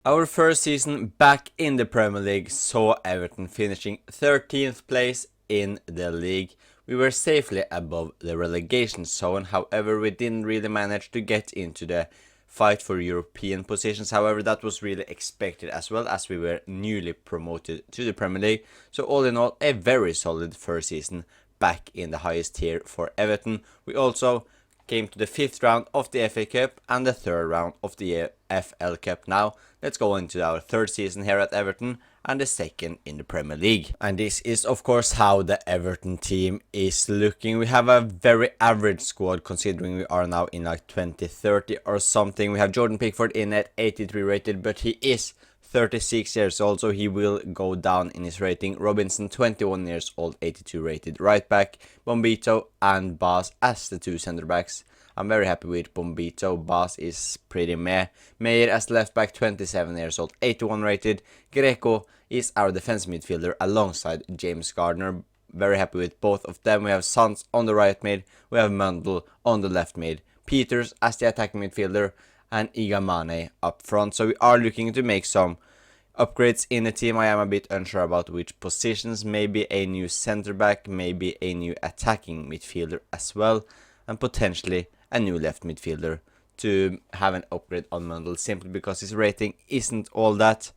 Our first season back in the Premier League saw Everton finishing 13th place in the league. We were safely above the relegation zone, however we didn't really manage to get into the fight for European positions. However, that was really expected as well, as we were newly promoted to the Premier League. So all in all, a very solid first season back in the highest tier for Everton. We also came to the 5th round of the FA Cup and the 3rd round of the FL Cup. Now let's go into our 3rd season here at Everton and the 2nd in the Premier League. And this is of course how the Everton team is looking. We have a very average squad considering we are now in like 2030 or something. We have Jordan Pickford in at 83 rated, but he is 36 years old, so he will go down in his rating. Robinson, 21 years old, 82 rated right back. Bombito and Bas as the 2 centre backs. I'm very happy with Bombito. Bas is pretty meh. Meyer as left back, 27 years old, 81 rated. Greco is our defense midfielder alongside James Gardner. Very happy with both of them. We have Sons on the right mid. We have Mundle on the left mid. Peters as the attacking midfielder. And Igamane up front. So we are looking to make some upgrades in the team. I am a bit unsure about which positions. Maybe a new centre back, maybe a new attacking midfielder as well, and potentially a new left midfielder to have an upgrade on Mundle, simply because his rating isn't all that.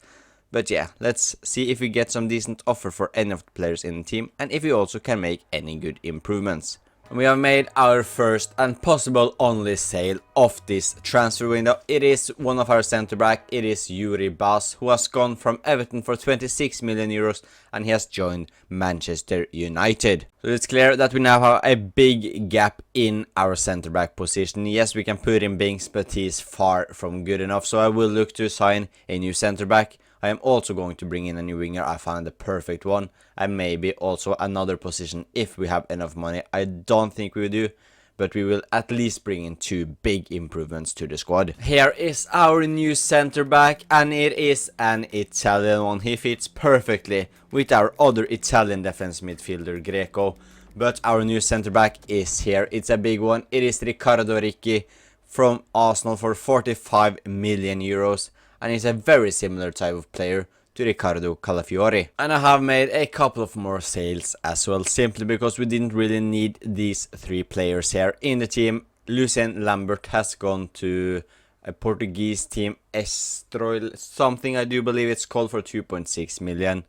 But yeah, let's see if we get some decent offer for any of the players in the team, and if we also can make any good improvements. We have made our first and possible only sale of this transfer window. It is one of our centre back. It is Yuri Bas, who has gone from Everton for 26 million euros and he has joined Manchester United. So it's clear that we now have a big gap in our centre back position. Yes, we can put in Binks, but he is far from good enough. So I will look to sign a new centre back. I am also going to bring in a new winger. I found the perfect one, and maybe also another position if we have enough money. I don't think we do, but we will at least bring in 2 big improvements to the squad. Here is our new centre back, and it is an Italian one. He fits perfectly with our other Italian defense midfielder Greco, but our new centre back is here. It's a big one. It is Riccardo Ricci from Arsenal for 45 million euros. And he's a very similar type of player to Riccardo Calafiori. And I have made a couple of more sales as well, simply because we didn't really need these 3 players here in the team. Lucien Lambert has gone to a Portuguese team, Estoril, something I do believe it's called, for 2.6 million.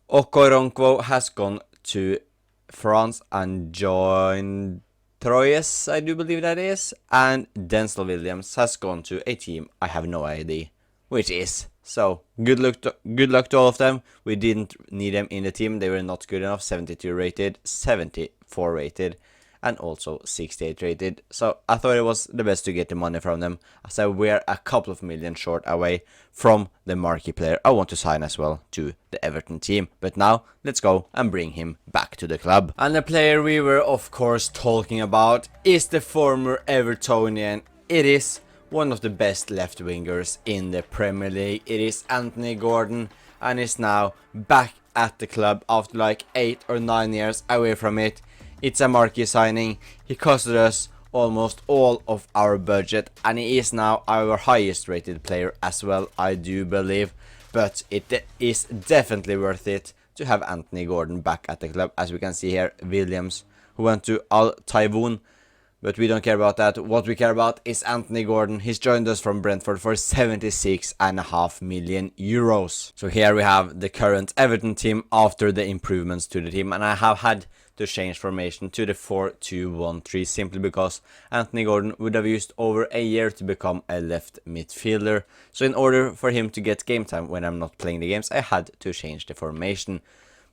Okoronkwo has gone to France and joined Troyes, I do believe that is, and Denzel Williams has gone to a team I have no idea which is. So good luck to all of them. We didn't need them in the team. They were not good enough. 72 rated, 74 rated, and also 68 rated. So I thought it was the best to get the money from them, as we're a couple of million short away from the marquee player I want to sign as well to the Everton team. But now let's go and bring him back to the club. And the player we were of course talking about is the former Evertonian. It is one of the best left wingers in the Premier League. It is Anthony Gordon, and is now back at the club after like 8 or 9 years away from it. It's a marquee signing. He costed us almost all of our budget, and he is now our highest rated player as well, I do believe. But it is definitely worth it to have Anthony Gordon back at the club. As we can see here, Williams, who went to Al Taiwan, but we don't care about that. What we care about is Anthony Gordon. He's joined us from Brentford for 76.5 million euros. So here we have the current Everton team after the improvements to the team, and I have had to change formation to the 4-2-1-3 simply because Anthony Gordon would have used over a year to become a left midfielder. So in order for him to get game time when I'm not playing the games, I had to change the formation.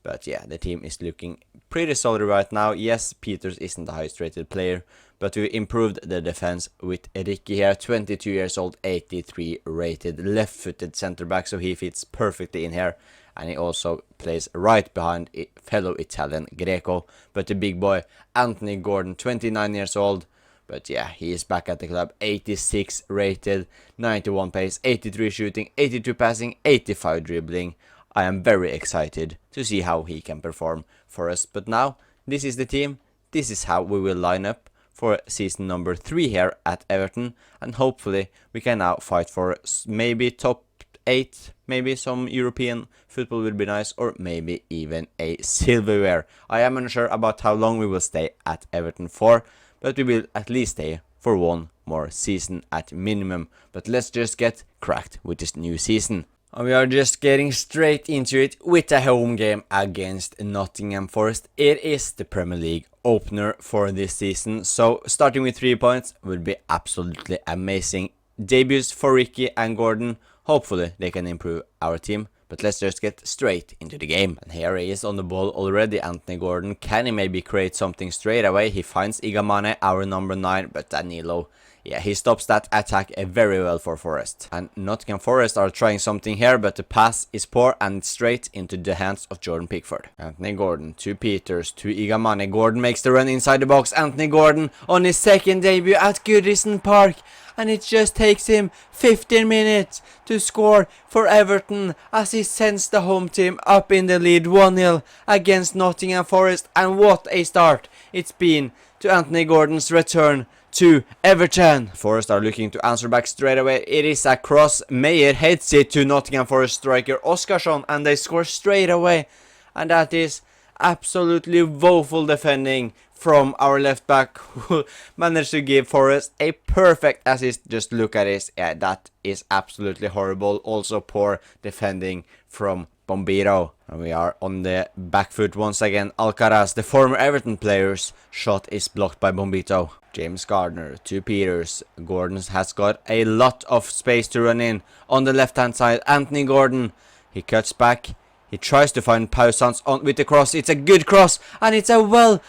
But yeah, the team is looking pretty solid right now. Yes, Peters isn't the highest rated player, but we improved the defense with Ricky here, 22 years old, 83 rated, left-footed centre back, so he fits perfectly in here. And he also plays right behind fellow Italian Greco. But the big boy, Anthony Gordon, 29 years old. But yeah, he is back at the club, 86 rated, 91 pace, 83 shooting, 82 passing, 85 dribbling. I am very excited to see how he can perform for us. But now, this is the team. This is how we will line up for season number 3 here at Everton. And hopefully, we can now fight for maybe top 8. Maybe some European football would be nice, or maybe even a silverware. I am unsure about how long we will stay at Everton for, but we will at least stay for one more season at minimum. But let's just get cracked with this new season. And we are just getting straight into it with a home game against Nottingham Forest. It is the Premier League opener for this season, so starting with 3 points would be absolutely amazing. Debuts for Ricky and Gordon. Hopefully they can improve our team. But let's just get straight into the game. And here he is on the ball already, Anthony Gordon. Can he maybe create something straight away? He finds Igamane, our number 9, but Danilo, yeah, he stops that attack very well for Forest. And Nottingham Forest are trying something here, but the pass is poor and straight into the hands of Jordan Pickford. Anthony Gordon to Peters to Igamane. Gordon makes the run inside the box. Anthony Gordon on his second debut at Goodison Park. And it just takes him 15 minutes to score for Everton as he sends the home team up in the lead 1-0 against Nottingham Forest. And what a start it's been to Anthony Gordon's return to Everton. Forest are looking to answer back straight away. It is a cross. Meyer heads it to Nottingham Forest striker Oskarsson, and they score straight away. And that is absolutely woeful defending from our left back, who managed to give Forest a perfect assist. Just look at this. Yeah, that is absolutely horrible. Also poor defending from Bombiro. And we are on the back foot once again. Alcaraz, the former Everton player's shot is blocked by Bombito. James Gardner to Peters. Gordon has got a lot of space to run in on the left hand side. Anthony Gordon, he cuts back. He tries to find Pau Sans on with the cross. It's a good cross and it's a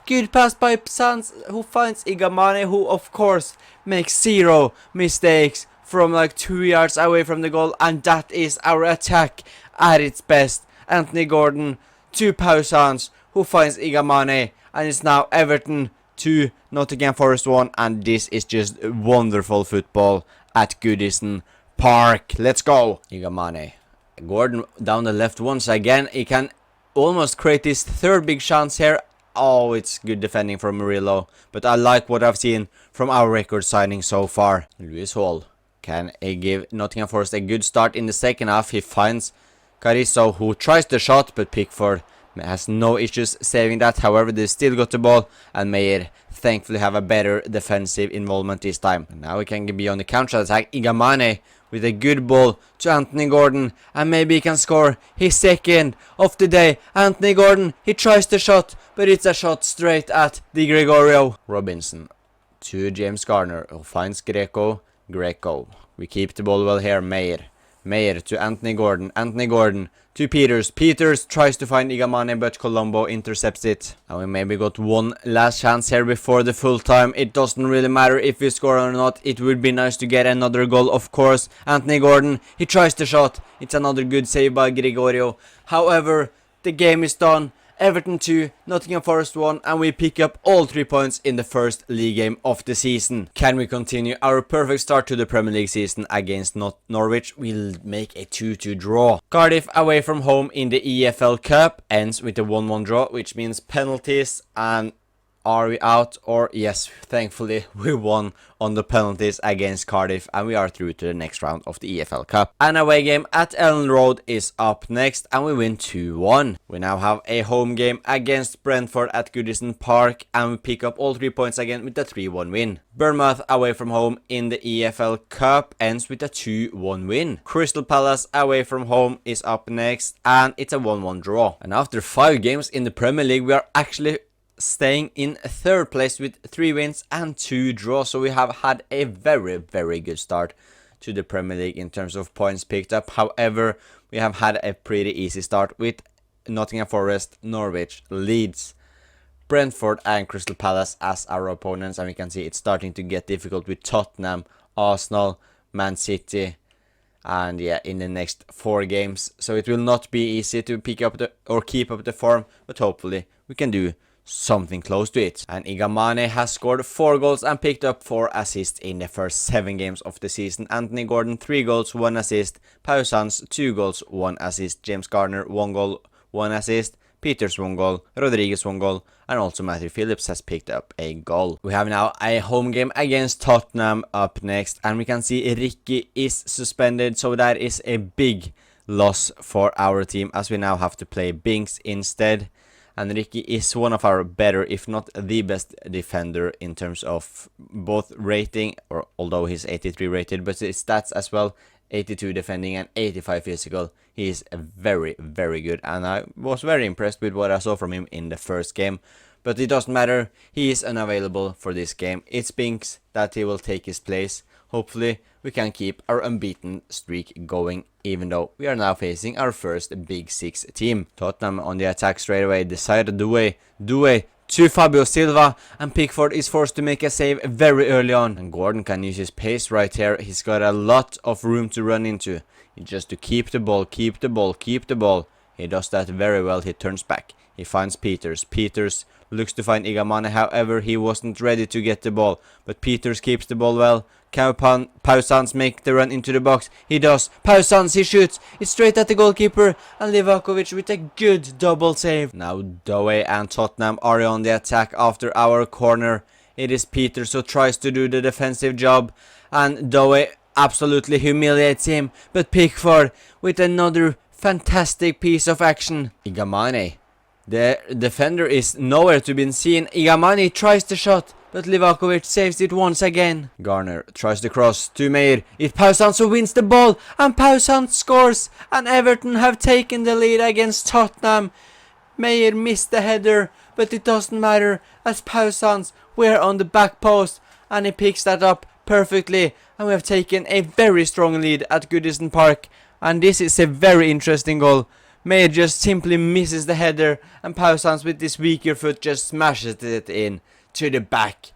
good pass by Sans, who finds Igamane, who of course makes 0 mistakes from like 2 yards away from the goal. And that is our attack at its best. Anthony Gordon to Pau Sans, who finds Igamane, and it's now Everton 2, Nottingham Forest 1, and this is just wonderful football at Goodison Park. Let's go. Igamane. Gordon down the left once again. He can almost create his third big chance here. Oh, it's good defending from Murillo, but I like what I've seen from our record signing so far. Lewis Hall can give Nottingham Forest a good start in the second half. He finds Carrizo, who tries the shot, but Pickford has no issues saving that. However, they still got the ball, and Meyer thankfully have a better defensive involvement this time. And now we can be on the counter attack. Igamane with a good ball to Anthony Gordon, and maybe he can score his second of the day. Anthony Gordon, he tries the shot, but it's a shot straight at Di Gregorio. Robinson to James Garner, who finds Greco. We keep the ball well here. Meyer to Anthony Gordon. Anthony Gordon to Peters. Peters tries to find Igamane, but Colombo intercepts it. And we maybe got one last chance here before the full time. It doesn't really matter if we score or not. It would be nice to get another goal, of course. Anthony Gordon, he tries the shot. It's another good save by Gregorio. However, the game is done. Everton 2, Nottingham Forest 1, and we pick up all 3 points in the first league game of the season. Can we continue our perfect start to the Premier League season against Norwich? We'll make a 2-2 draw. Cardiff away from home in the EFL Cup ends with a 1-1 draw, which means penalties. And are we out? Or yes, thankfully we won on the penalties against Cardiff, and we are through to the next round of the EFL Cup. An away game at Ellen Road is up next, and we win 2-1. We now have a home game against Brentford at Goodison Park, and we pick up all 3 points again with a 3-1 win. Bournemouth away from home in the EFL Cup ends with a 2-1 win. Crystal Palace away from home is up next, and it's a 1-1 draw. And after 5 games in the Premier League, we are actually staying in third place with 3 wins and 2 draws. So we have had a very good start to the Premier League in terms of points picked up. However, we have had a pretty easy start with Nottingham Forest, Norwich, Leeds, Brentford and Crystal Palace as our opponents, and we can see it's starting to get difficult with Tottenham, Arsenal, Man City, and yeah, in the next 4 games. So it will not be easy to pick up or keep up the form, but hopefully we can do something close to it. And Igamane has scored 4 goals and picked up 4 assists in the first 7 games of the season. Anthony Gordon 3 goals, 1 assist. Pau Sans 2 goals, 1 assist. James Garner 1 goal, 1 assist. Peters 1 goal, Rodriguez 1 goal, and also Matthew Phillips has picked up a goal. We have now a home game against Tottenham up next, and we can see Ricky is suspended, so that is a big loss for our team as we now have to play Binks instead. And Ricky is one of our better, if not the best defender in terms of both rating, or although he's 83 rated, but his stats as well, 82 defending and 85 physical. He is very, very good, and I was very impressed with what I saw from him in the first game. But it doesn't matter, he is unavailable for this game. It's Binks that he will take his place. Hopefully we can keep our unbeaten streak going, even though we are now facing our first Big Six team. Tottenham on the attack straight away, decided Doué to Fabio Silva, and Pickford is forced to make a save very early on. And Gordon can use his pace right here. He's got a lot of room to run into. Just to keep the ball, keep the ball, keep the ball. He does that very well. He turns back. He finds Peters. Peters looks to find Igamane, however he wasn't ready to get the ball. But Peters keeps the ball well. Can Pausans make the run into the box? He does. Pausans, he shoots. It's straight at the goalkeeper. And Livakovic with a good double save. Now Doué and Tottenham are on the attack after our corner. It is Peters who tries to do the defensive job. And Doué absolutely humiliates him. But Pickford with another fantastic piece of action. Igamane. The defender is nowhere to be seen. Igamane tries the shot, but Livakovic saves it once again. Garner tries the cross to Meir. It's Pausans who wins the ball, and Pausans scores, and Everton have taken the lead against Tottenham. Meir missed the header, but it doesn't matter, as Pausans were on the back post, and he picks that up perfectly, and we have taken a very strong lead at Goodison Park, and this is a very interesting goal. Meir just simply misses the header, and Pausans with this weaker foot just smashes it in to the back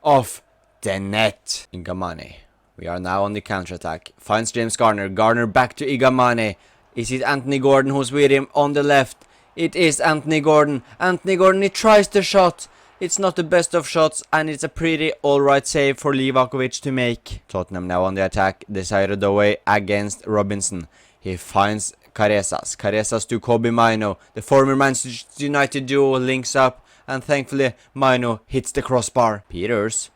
of the net. Igamane. We are now on the counter-attack. Finds James Garner. Garner back to Igamane. Is it Anthony Gordon who's with him on the left? It is Anthony Gordon. Anthony Gordon, he tries the shot. It's not the best of shots, and it's a pretty alright save for Livakovic to make. Tottenham now on the attack. Decided away against Robinson. He finds Caresas to Kobe Mino. The former Manchester United duo links up, and thankfully Mino hits the crossbar. Peters.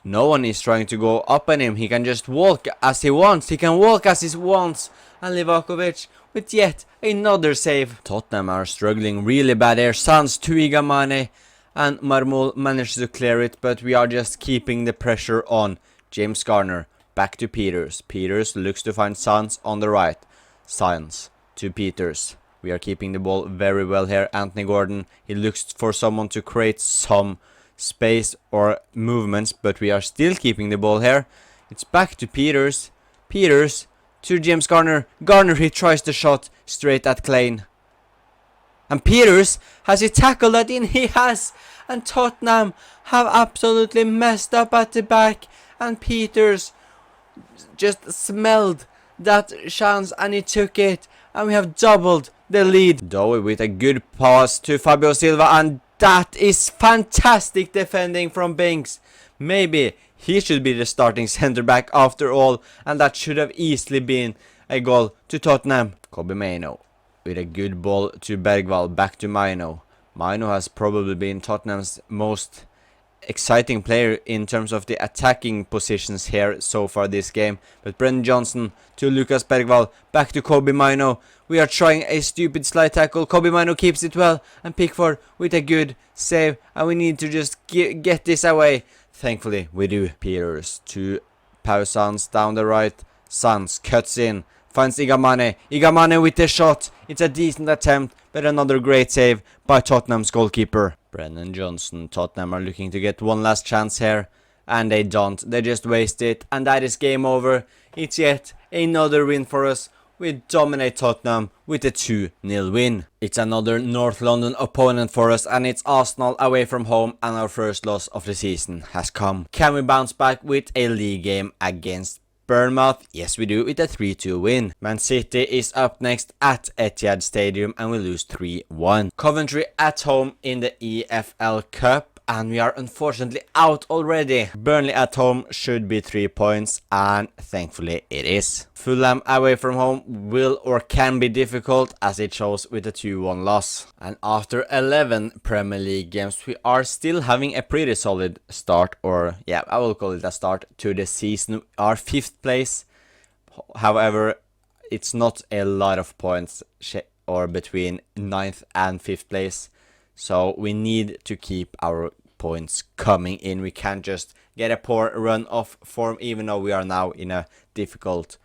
No one is trying to go up on him. He can just walk as he wants. He can walk as he wants. And Livakovic with yet another save. Tottenham are struggling really bad here. Sans to Igamane, and Marmol manages to clear it, but we are just keeping the pressure on. James Garner back to Peters. Peters looks to find Sans on the right. Sans to Peters. We are keeping the ball very well here. Anthony Gordon, he looks for someone to create some space or movements, but we are still keeping the ball here. It's back to Peters. Peters to James Garner. Garner, he tries the shot straight at Klein. And Peters, has he tackled that in? He has. And Tottenham have absolutely messed up at the back. And Peters just smelled that chance and he took it. And we have doubled the lead. Doué with a good pass to Fabio Silva, and that is fantastic defending from Binks. Maybe he should be the starting centre back after all, and that should have easily been a goal to Tottenham. Kobe Mino with a good ball to Bergvall, back to Mino. Mino has probably been Tottenham's most exciting player in terms of the attacking positions here so far this game. But Brendan Johnson to Lucas Bergvall, back to Kobe Mino. We are trying a stupid slide tackle. Kobe Mino keeps it well, and Pickford with a good save, and we need to just get this away. Thankfully we do. Peters to Pausans down the right. Sans cuts in, finds Igamane. Igamane with the shot. It's a decent attempt, but another great save by Tottenham's goalkeeper. Brennan Johnson. Tottenham are looking to get one last chance here, and they don't. They just waste it, and that is game over. It's yet another win for us. We dominate Tottenham with a 2-0 win. It's another North London opponent for us, and it's Arsenal away from home, and our first loss of the season has come. Can we bounce back with a league game against Bournemouth? Yes, we do, with a 3-2 win. Man City is up next at Etihad Stadium, and we lose 3-1. Coventry at home in the EFL Cup, and we are unfortunately out already. Burnley at home should be 3 points, and thankfully it is. Fulham away from home will or can be difficult, as it shows with a 2-1 loss. And after 11 Premier League games, we are still having a pretty solid start, or yeah, I will call it a start to the season. Our 5th place, however, it's not a lot of points or between 9th and 5th place. So we need to keep our points coming in. We can't just get a poor run of form, even though we are now in a difficult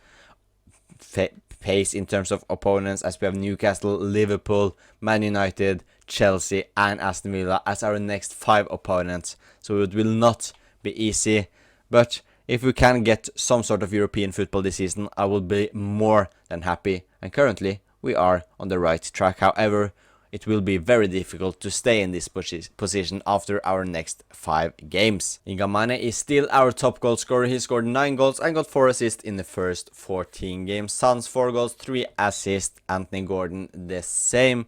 pace in terms of opponents, as we have Newcastle, Liverpool, Man United, Chelsea and Aston Villa as our next 5 opponents. So it will not be easy, but if we can get some sort of European football this season, I will be more than happy. And currently we are on the right track. However, it will be very difficult to stay in this position after our next 5 games. Igamane is still our top goal scorer. He scored 9 goals and got 4 assists in the first 14 games. Sons 4 goals, 3 assists. Anthony Gordon the same.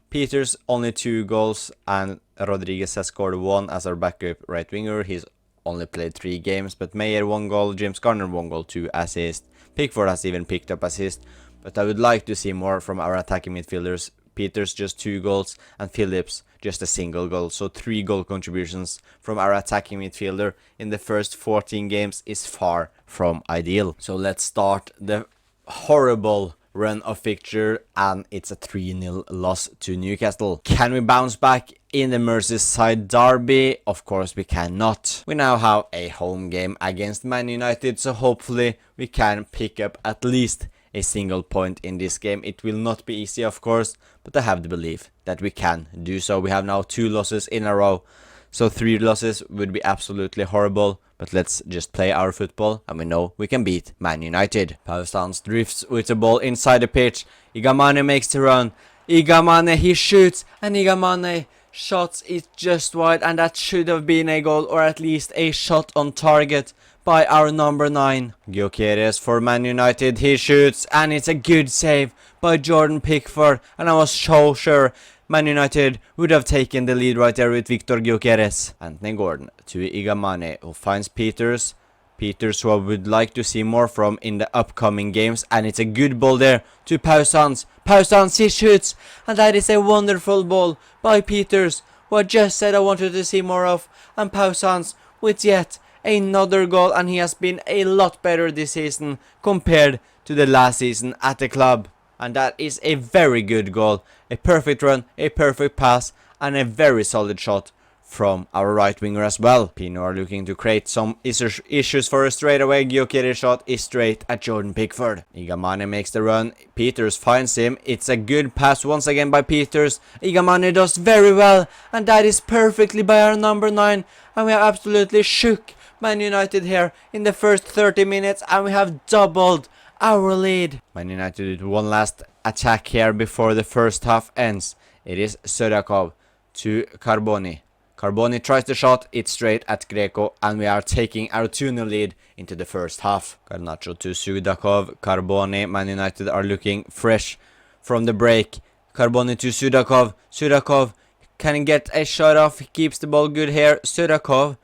Peters only 2 goals, and Rodriguez has scored 1 as our backup right winger. He's only played 3 games, but Mayer 1 goal, James Garner 1 goal, 2 assists. Pickford has even picked up assists, but I would like to see more from our attacking midfielders. Peters just 2 goals and Phillips just a single goal. So 3 goal contributions from our attacking midfielder in the first 14 games is far from ideal. So let's start the horrible run of fixture, and it's a 3-0 loss to Newcastle. Can we bounce back in the Merseyside derby? Of course we cannot. We now have a home game against Man United, so hopefully we can pick up at least a single point in this game. It will not be easy, of course, but I have the belief that we can do so. We have now 2 losses in a row, so 3 losses would be absolutely horrible. But let's just play our football, and we know we can beat Man United. Pausans drifts with the ball inside the pitch. Igamane makes the run. Igamane, he shoots, and Igamane shots it just wide, and that should have been a goal, or at least a shot on target by our number 9. Gyökeres for Man United, he shoots, and it's a good save by Jordan Pickford, and I was so sure Man United would have taken the lead right there with Victor Gyökeres. Anthony Gordon to Igamane, who finds Peters. Peters, who I would like to see more from in the upcoming games, and it's a good ball there to Pausans. Pausans, he shoots, and that is a wonderful ball by Peters, who I just said I wanted to see more of, and Pausans with yet another goal, and he has been a lot better this season compared to the last season at the club. And that is a very good goal. A perfect run, a perfect pass, and a very solid shot from our right winger as well. Pino are looking to create some issues for us straight away. Gyökeres shot is straight at Jordan Pickford. Igamane makes the run. Peters finds him. It's a good pass once again by Peters. Igamane does very well, and that is perfectly by our number 9. And we have absolutely shook Man United here in the first 30 minutes, and we have doubled our lead. Man United with one last attack here before the first half ends. It is Sörakov to Carboni. Carboni tries the shot, it's straight at Greco, and we are taking our 2-0 lead into the first half. Garnacho to Sudakov. Carboni, Man United are looking fresh from the break. Carboni to Sudakov. Sudakov can get a shot off, he keeps the ball good here. Sudakov,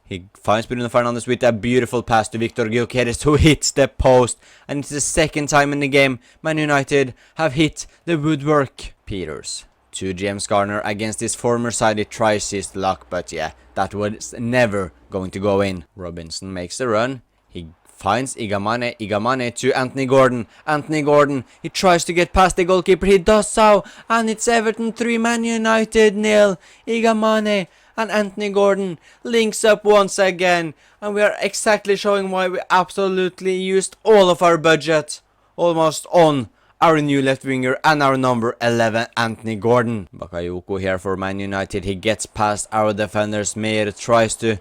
he finds Bruno Fernandes with a beautiful pass to Victor Gyökeres, who hits the post. And it's the second time in the game Man United have hit the woodwork. Peters to James Garner against his former side. He tries his luck, but yeah, that was never going to go in. Robinson makes the run. He finds Igamane. Igamane to Anthony Gordon. Anthony Gordon, he tries to get past the goalkeeper. He does so. And it's Everton 3, Man United 0. Igamane and Anthony Gordon links up once again, and we are exactly showing why we absolutely used all of our budget almost on our new left winger and our number 11 Anthony Gordon. Bakayoko here for Man United. He gets past our defenders. Meyer tries to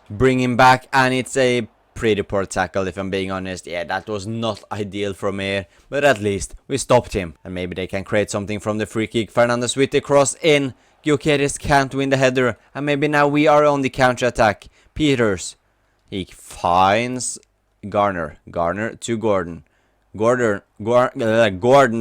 bring him back, and it's a pretty poor tackle, if I'm being honest. Yeah, that was not ideal from Meyer, but at least we stopped him, and maybe they can create something from the free kick. Fernandes with the cross in. Gyökeres can't win the header, and maybe now we are on the counter-attack. Peters, he finds Garner. Garner to Gordon. Gordon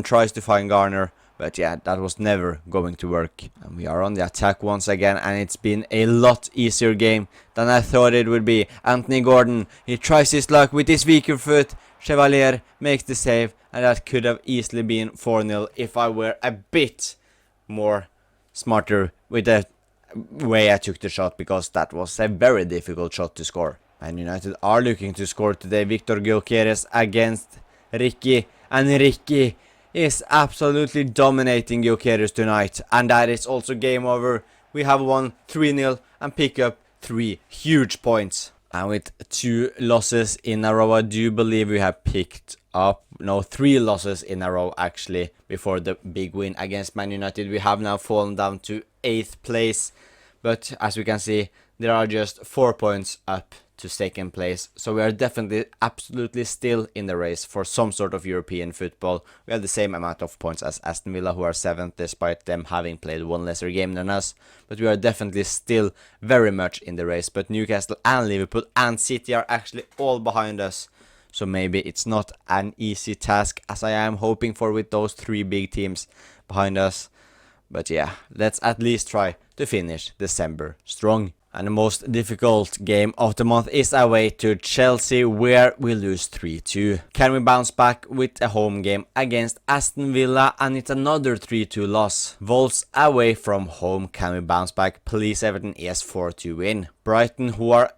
tries to find Garner, But yeah, that was never going to work. And we are on the attack once again, and it's been a lot easier game than I thought it would be. Anthony Gordon, he tries his luck with his weaker foot. Chevalier makes the save, and that could have easily been 4-0 if I were a bit more smarter with the way I took the shot, because that was a very difficult shot to score. And United are looking to score today. Victor Gyökeres against Ricky, and Ricky is absolutely dominating Gyökeres tonight, and that is also game over. We have won 3-0 and pick up 3 huge points. And with 2 losses in a row, I do believe we have picked up, no, 3 losses in a row actually, before the big win against Man United. We have now fallen down to 8th place, but as we can see, there are just 4 points up to 2nd place, so we are definitely absolutely still in the race for some sort of European football. We have the same amount of points as Aston Villa, who are 7th, despite them having played 1 lesser game than us, but we are definitely still very much in the race. But Newcastle and Liverpool and City are actually all behind us, so maybe it's not an easy task as I am hoping for with those 3 big teams behind us. But yeah, let's at least try to finish December strong. And the most difficult game of the month is away to Chelsea, where we lose 3-2. Can we bounce back with a home game against Aston Villa, and it's another 3-2 loss? Wolves away from home, can we bounce back? Please Everton, yes, 4-2 win. Brighton, who are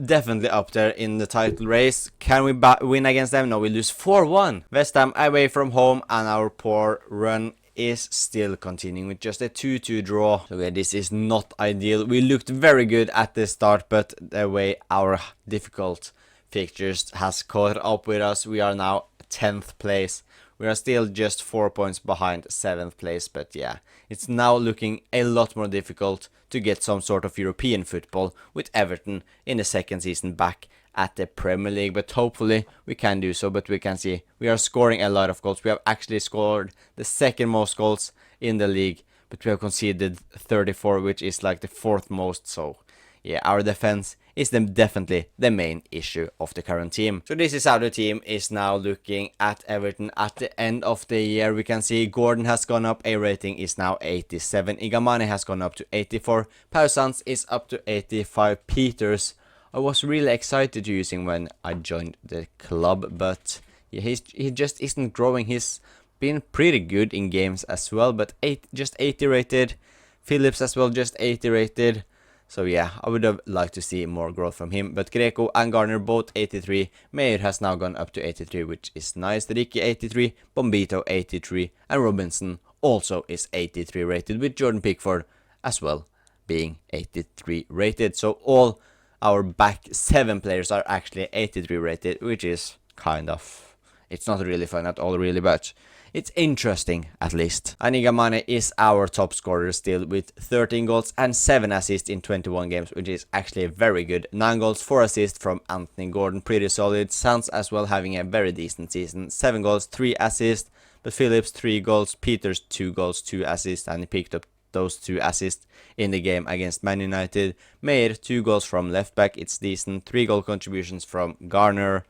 definitely up there in the title race, can we win against them? No, we lose 4-1. West Ham away from home, and our poor run is still continuing with just a 2-2 draw. So yeah, this is not ideal. We looked very good at the start, but the way our difficult fixtures has caught up with us, we are now 10th place. We are still just 4 points behind 7th place, but yeah, it's now looking a lot more difficult to get some sort of European football with Everton in the 2nd season back at the Premier League, but hopefully we can do so. But we can see we are scoring a lot of goals. We have actually scored the 2nd most goals in the league, but we have conceded 34, which is like the 4th most. So yeah, our defense is definitely the main issue of the current team. So this is how the team is now looking at Everton at the end of the year. We can see Gordon has gone up, a rating is now 87, Igamane has gone up to 84, Pausans is up to 85, Peters I was really excited using when I joined the club, but yeah, he just isn't growing. He's been pretty good in games as well, but just 80 rated. Phillips as well, just 80 rated. So yeah, I would have liked to see more growth from him. But Greco and Garner both 83. Mayer has now gone up to 83, which is nice. Ricky 83, Bombito 83, and Robinson also is 83 rated, with Jordan Pickford as well being 83 rated. So all our back 7 players are actually 83 rated, which is kind of, it's not really fun at all really, but it's interesting at least. Aniga Mane is our top scorer still with 13 goals and 7 assists in 21 games, which is actually very good. 9 goals, 4 assists from Anthony Gordon, pretty solid. Sands as well having a very decent season. 7 goals, 3 assists, but Phillips 3 goals, Peters 2 goals, 2 assists, and he picked up those 2 assists in the game against Man United. Mayer 2 goals from left back, it's decent. 3 goal contributions from Garner.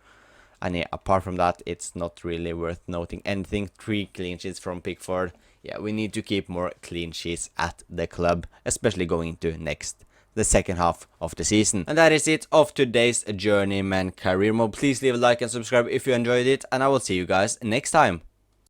And yeah, apart from that, it's not really worth noting anything. 3 clean sheets from Pickford. Yeah, we need to keep more clean sheets at the club, especially going into the second half of the season. And that is it of today's Journeyman career mode. Please leave a like and subscribe if you enjoyed it, and I will see you guys next time.